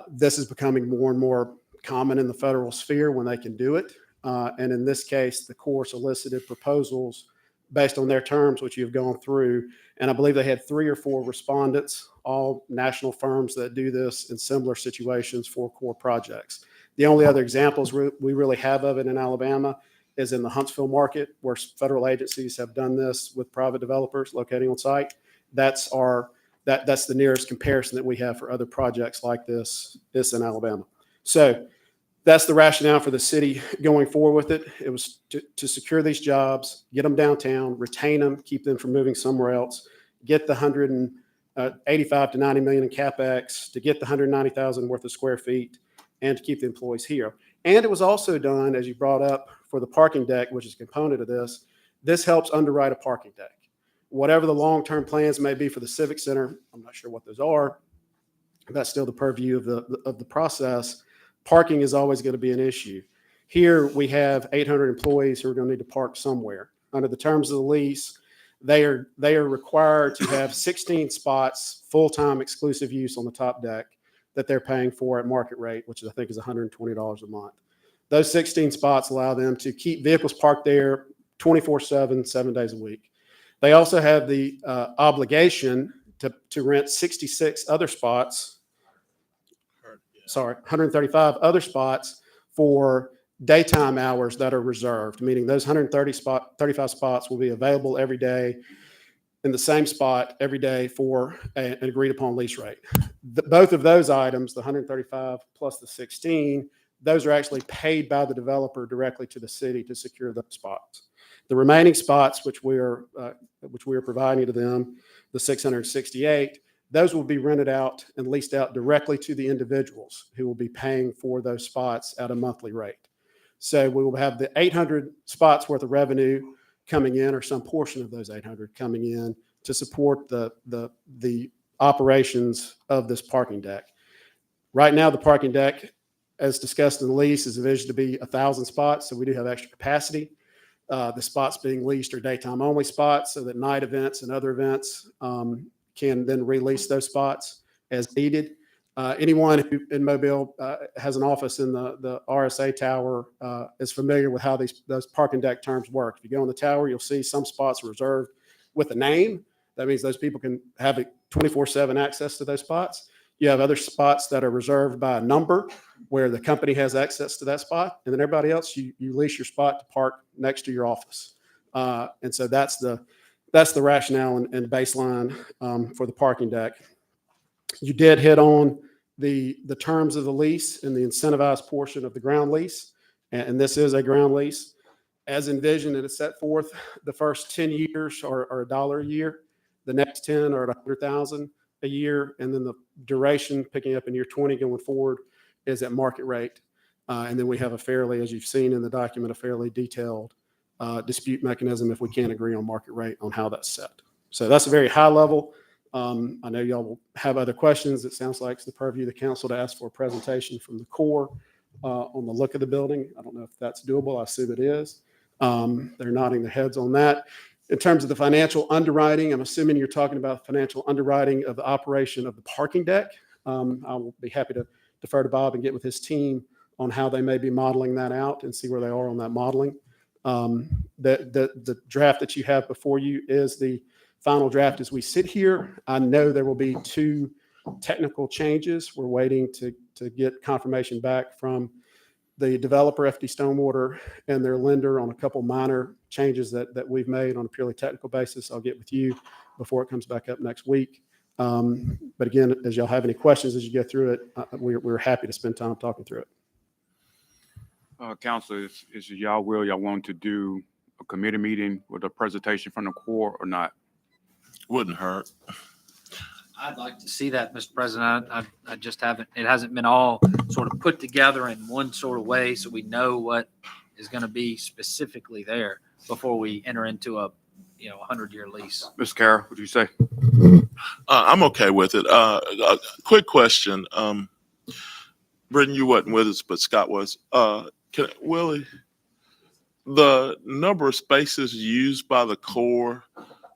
This is becoming more and more common in the federal sphere when they can do it. And in this case, the Corps solicited proposals based on their terms, which you've gone through. And I believe they had 3 or 4 respondents, all national firms that do this in similar situations for Corps projects. The only other examples we really have of it in Alabama is in the Huntsville market, where federal agencies have done this with private developers locating on site. That's the nearest comparison that we have for other projects like this in Alabama. So that's the rationale for the city going forward with it. It was to secure these jobs, get them downtown, retain them, keep them from moving somewhere else, get the 185 to 90 million in CapEx, to get the 190,000 worth of square feet, and to keep the employees here. And it was also done, as you brought up, for the parking deck, which is a component of this. This helps underwrite a parking deck. Whatever the long-term plans may be for the Civic Center, I'm not sure what those are. That's still the purview of the process. Parking is always going to be an issue. Here we have 800 employees who are going to need to park somewhere. Under the terms of the lease, they are required to have 16 spots, full-time exclusive use on the top deck that they're paying for at market rate, which I think is $120 a month. Those 16 spots allow them to keep vehicles parked there 24/7, 7 days a week. They also have the obligation to rent 66 other spots. 135 other spots for daytime hours that are reserved, meaning those 35 spots will be available every day in the same spot every day for an agreed upon lease rate. Both of those items, the 135 plus the 16, those are actually paid by the developer directly to the city to secure those spots. The remaining spots, which we are providing to them, the 668, those will be rented out and leased out directly to the individuals who will be paying for those spots at a monthly rate. So we will have the 800 spots worth of revenue coming in, or some portion of those 800 coming in to support the operations of this parking deck. Right now, the parking deck, as discussed in the lease, is envisioned to be 1,000 spots. So we do have extra capacity. The spots being leased are daytime only spots, so that night events and other events can then release those spots as needed. Anyone who in Mobile has an office in the RSA tower is familiar with how those parking deck terms work. If you go on the tower, you'll see some spots reserved with a name. That means those people can have 24/7 access to those spots. You have other spots that are reserved by a number where the company has access to that spot. And then everybody else, you lease your spot to park next to your office. And so that's the rationale and baseline for the parking deck. You did hit on the terms of the lease and the incentivized portion of the ground lease. And this is a ground lease. As envisioned, it is set forth, the first 10 years are $1 a year. The next 10 are at $100,000 a year. And then the duration picking up in year 20 going forward is at market rate. And then we have as you've seen in the document, a fairly detailed dispute mechanism if we can't agree on market rate on how that's set. So that's a very high level. I know y'all will have other questions. It sounds like it's the purview of the council to ask for a presentation from the Corps on the look of the building. I don't know if that's doable. I assume it is. They're nodding their heads on that. In terms of the financial underwriting, I'm assuming you're talking about financial underwriting of the operation of the parking deck. I will be happy to defer to Bob and get with his team on how they may be modeling that out and see where they are on that modeling. The draft that you have before you is the final draft as we sit here. I know there will be 2 technical changes. We're waiting to get confirmation back from the developer, FD Stonewater, and their lender on a couple minor changes that we've made on a purely technical basis. I'll get with you before it comes back up next week. But again, as y'all have any questions as you go through it, we're happy to spend time talking through it.
Council, is y'all want to do a committee meeting with a presentation from the Corps or not?
Wouldn't hurt.
I'd like to see that, Mr. President. I just haven't, it hasn't been all sort of put together in one sort of way, so we know what is going to be specifically there before we enter into a, 100-year lease.
Ms. Carroll, what do you say?
I'm okay with it. Quick question. Britton, you wasn't with us, but Scott was. Willie, the number of spaces used by the Corps,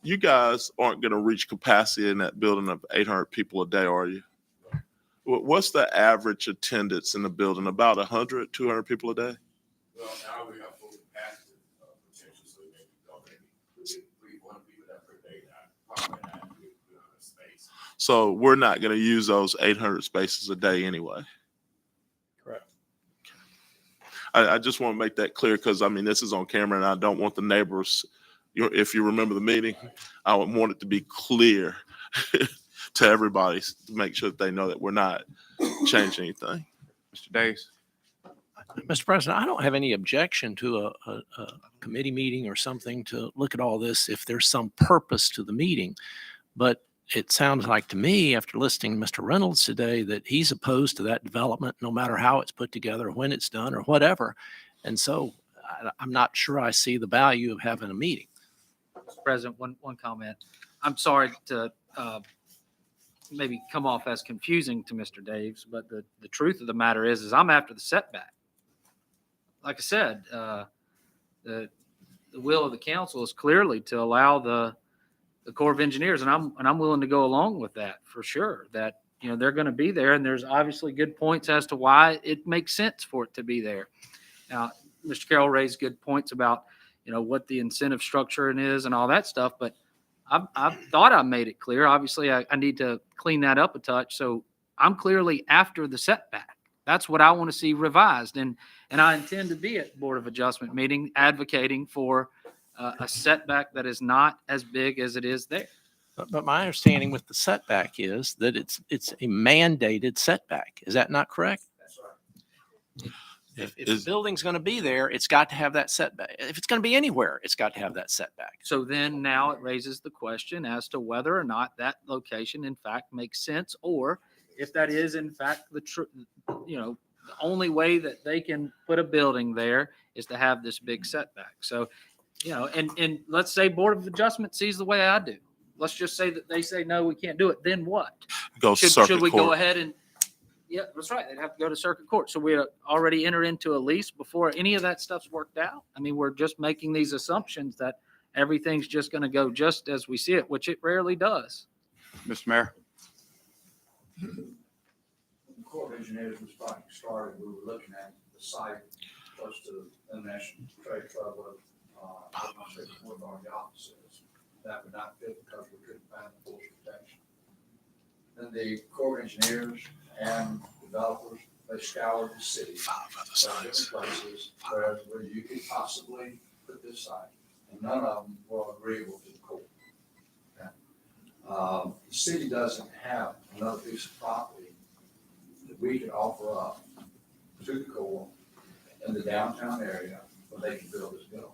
you guys aren't going to reach capacity in that building of 800 people a day, are you? What's the average attendance in the building? About 100, 200 people a day?
Well, now we have full capacity, potential, so maybe 300 people that per day, probably not space.
So we're not going to use those 800 spaces a day anyway.
Correct.
I just want to make that clear because, this is on camera and I don't want the neighbors, if you remember the meeting, I would want it to be clear to everybody to make sure that they know that we're not changing anything.
Mr. Davis?
Mr. President, I don't have any objection to a committee meeting or something to look at all this if there's some purpose to the meeting. But it sounds like to me, after listening to Mr. Reynolds today, that he's opposed to that development, no matter how it's put together, when it's done, or whatever. And so I'm not sure I see the value of having a meeting.
Mr. President, one comment. I'm sorry to maybe come off as confusing to Mr. Daves, but the truth of the matter is I'm after the setback. Like I said, the will of the council is clearly to allow the Corps of Engineers, and I'm willing to go along with that for sure. That they're going to be there, and there's obviously good points as to why it makes sense for it to be there. Now, Mr. Carroll raised good points about what the incentive structure is and all that stuff, but I thought I made it clear. Obviously, I need to clean that up a touch. So I'm clearly after the setback. That's what I want to see revised, and I intend to be at Board of Adjustment meeting advocating for a setback that is not as big as it is there.
But my understanding with the setback is that it's a mandated setback. Is that not correct?
That's right.
If the building's going to be there, it's got to have that setback. If it's going to be anywhere, it's got to have that setback.
So then now it raises the question as to whether or not that location in fact makes sense, or if that is in fact the only way that they can put a building there is to have this big setback. So, and let's say Board of Adjustment sees the way I do. Let's just say that they say, no, we can't do it. Then what? Should we go ahead and, yeah, that's right. They'd have to go to circuit court. So we already enter into a lease before any of that stuff's worked out. We're just making these assumptions that everything's just going to go just as we see it, which it rarely does.
Mr. Mayor?
When the Corps of Engineers was project started, we were looking at the site close to the International Trade Club of with our offices. That would not fit because we couldn't find the force protection. Then the Corps of Engineers and developers, they scoured the city.
5 other
Different
sites.
places where you could possibly put this site, and none of them were agreeable to the Corps. Okay. The city doesn't have another piece of property that we could offer up to the Corps in the downtown area where they could build this building.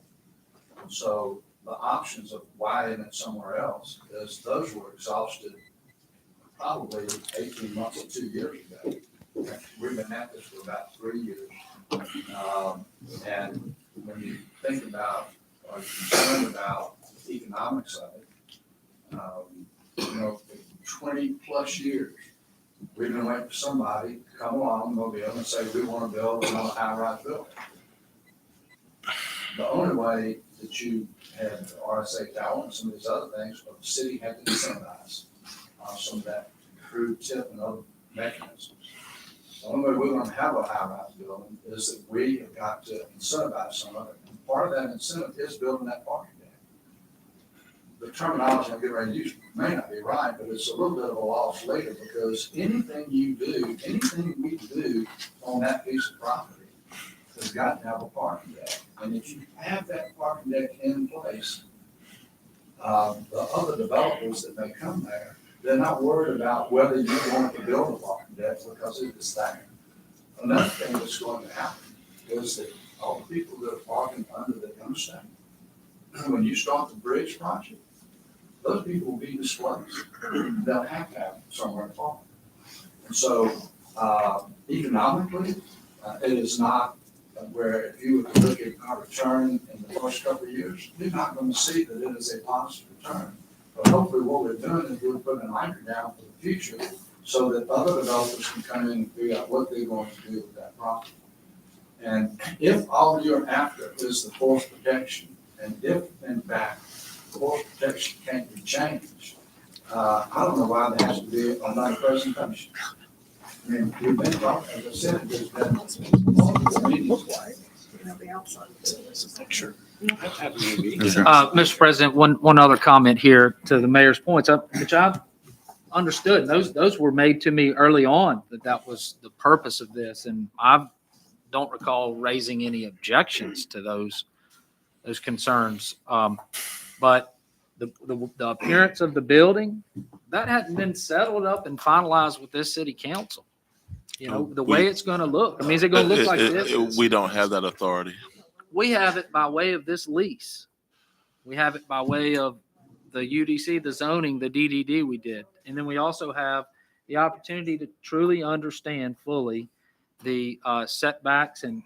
And so the options of widening it somewhere else, is those were exhausted probably 18 months or 2 years ago. We've been at this for about 3 years. And when you think about, or concerned about the economics of it, 20 plus years, we've been waiting for somebody to come along, Mobile, and say, we want to build another high-rise building. The only way that you had RSA Tower and some of these other things, but the city had to incentivize some of that crude tip and other mechanisms. The only way we're going to have a high-rise building is that we have got to incentivize some of it. And part of that incentive is building that parking deck. The terminology I'm getting ready to use may not be right, but it's a little bit of a loss later, because anything we do on that piece of property has got to have a parking deck. And if you have that parking deck in place, the other developers that may come there, they're not worried about whether you want to build a parking deck because it is there. Another thing that's going to happen is that all the people that are parking under the interstate, when you start the bridge project,
those people will be displaced. They'll have to have somewhere to farm. And so, economically, it is not where if you were to look at our return in the first couple of years, you're not going to see that it is a positive return. But hopefully what we're doing is we're putting an anchor down for the future so that other developers can come in and figure out what they're going to do with that property. And if all you're after is the forest protection, and if in fact the forest protection can't be changed, I don't know why there has to be another presentation. I mean, we've been talking, as I said, there's been multiple meetings.
Sure.
Mr. President, one other comment here to the mayor's points, which I've understood. Those were made to me early on, that was the purpose of this. And I don't recall raising any objections to those concerns. But the appearance of the building, that hadn't been settled up and finalized with this city council. You know, the way it's going to look. I mean, is it going to look like this?
We don't have that authority.
We have it by way of this lease. We have it by way of the UDC, the zoning, the DDD we did. And then we also have the opportunity to truly understand fully the setbacks and,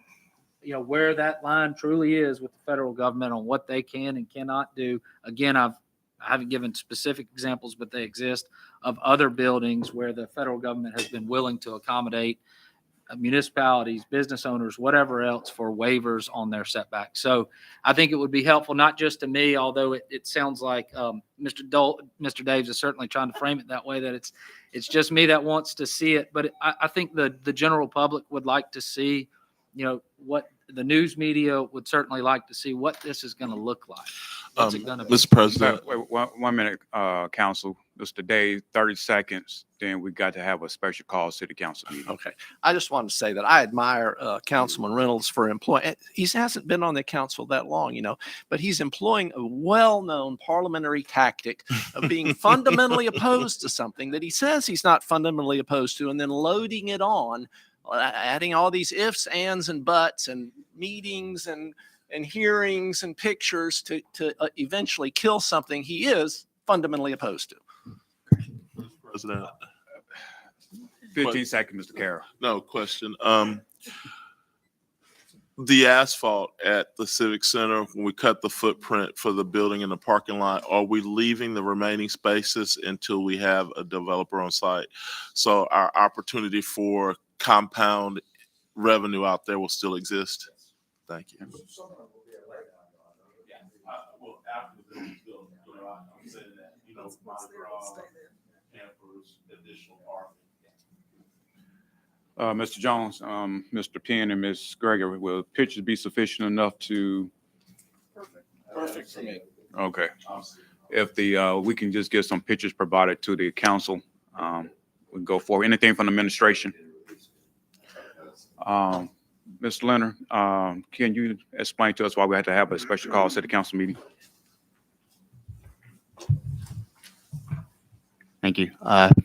you know, where that line truly is with the federal government on what they can and cannot do. Again, I haven't given specific examples, but they exist of other buildings where the federal government has been willing to accommodate municipalities, business owners, whatever else for waivers on their setbacks. So I think it would be helpful, not just to me, although it sounds like Mr. Daves is certainly trying to frame it that way, that it's just me that wants to see it. But I think the general public would like to see, you know, what the news media would certainly like to see what this is going to look like. What's it going to be?
Mr. President,
Wait, 1 minute, council. Mr. Day, 30 seconds, then we got to have a special call city council meeting.
Okay. I just wanted to say that I admire Councilman Reynolds for employing, he hasn't been on the council that long, you know, but he's employing a well-known parliamentary tactic of being fundamentally opposed to something that he says he's not fundamentally opposed to, and then loading it on, adding all these ifs, ands, and buts, and meetings, and hearings, and pictures to eventually kill something he is fundamentally opposed to.
President.
15 seconds, Mr. Carroll.
No question. The asphalt at the Civic Center, when we cut the footprint for the building and the parking lot, are we leaving the remaining spaces until we have a developer on site? So our opportunity for compound revenue out there will still exist. Thank you.
Well, after the building's built, I'm saying that, you know, campers, additional parking.
Mr. Jones, Mr. Penn, and Ms. Gregory, will pictures be sufficient enough to?
Perfect for me.
Okay. If we can just get some pictures provided to the council, we can go forward. Anything from the administration? Mr. Leonard, can you explain to us why we had to have a special call city council meeting?
Thank you.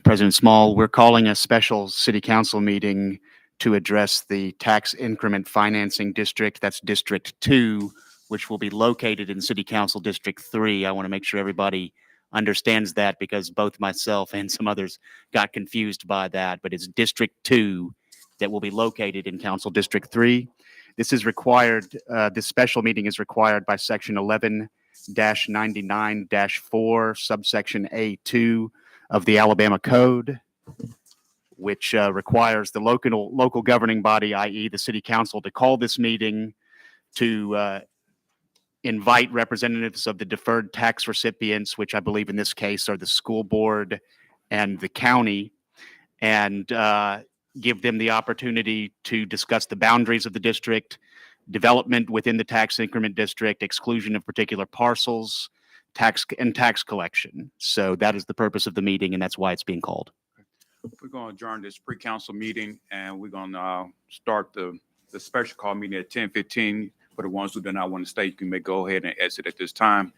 President Small, we're calling a special city council meeting to address the tax increment financing district. That's District 2, which will be located in City Council District 3. I want to make sure everybody understands that because both myself and some others got confused by that, but it's District 2 that will be located in Council District 3. This is required, this special meeting is required by Section 11-99-4, subsection A2 of the Alabama Code, which requires the local governing body, i.e. the city council, to call this meeting to invite representatives of the deferred tax recipients, which I believe in this case are the school board and the county, and give them the opportunity to discuss the boundaries of the district, development within the tax increment district, exclusion of particular parcels, tax collection. So that is the purpose of the meeting, and that's why it's being called.
We're going to adjourn this pre-council meeting, and we're going to start the special call meeting at 10:15. For the ones who do not want to stay, you can go ahead and exit at this time.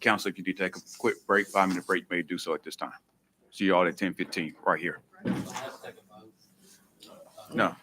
Council, if you need to take a quick break, 5-minute break, you may do so at this time. See you all at 10:15 right here. No.